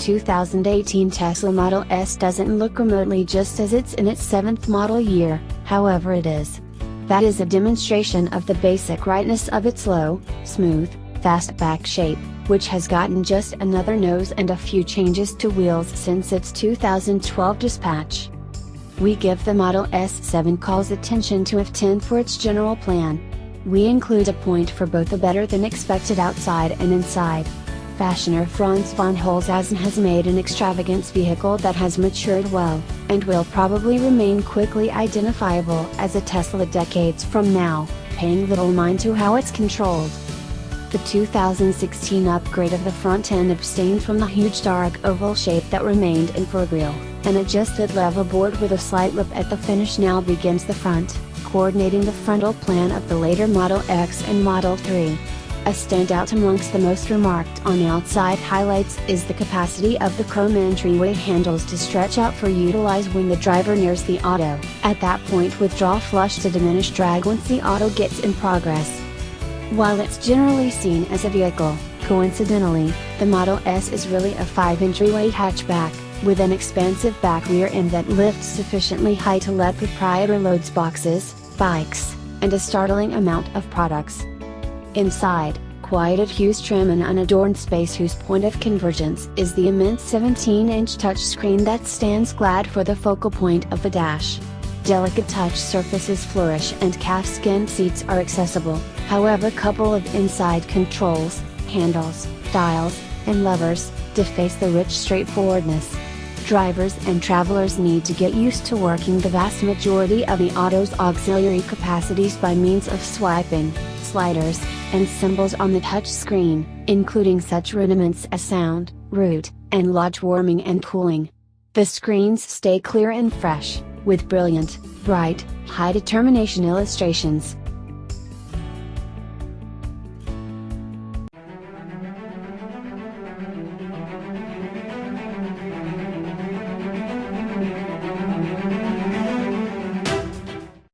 2018 Tesla Model S doesn't look remotely just as it's in its 7th model year, however it is. That is a demonstration of the basic rightness of its low, smooth, fastback shape, which has gotten just another nose and a few changes to wheels since its 2012 dispatch. We give the Model S7 calls attention to F10 for its general plan. We include a point for both a better than expected outside and inside. Fashioner Franz von Holzhausen has made an extravagance vehicle that has matured well, and will probably remain quickly identifiable as a Tesla decades from now, paying little mind to how it's controlled. The 2016 upgrade of the front end abstained from the huge dark oval shape that remained in foregrille. An adjusted level board with a slight lip at the finish now begins the front, coordinating the frontal plan of the later Model X and Model 3. A standout amongst the most remarked on outside highlights is the capacity of the chrome entryway handles to stretch out for utilize when the driver nears the auto. At that point withdraw flush to diminish drag once the auto gets in progress. While it's generally seen as a vehicle, coincidentally, the Model S is really a 5 entryway hatchback, with an expansive back rear end that lifts sufficiently high to let proprietor loads boxes, bikes, and a startling amount of products. Inside, quieted hues trim an unadorned space whose point of convergence is the immense 17-inch touchscreen that stands glad for the focal point of the dash. Delicate touch surfaces flourish and calfskin seats are accessible, however couple of inside controls, handles, dials, and levers, deface the rich straightforwardness. Drivers and travelers need to get used to working the vast majority of the auto's auxiliary capacities by means of swiping, sliders, and symbols on the touch screen, including such rudiments as sound, route, and lodge warming and cooling. The screens stay clear and fresh, with brilliant, bright, high-determination illustrations,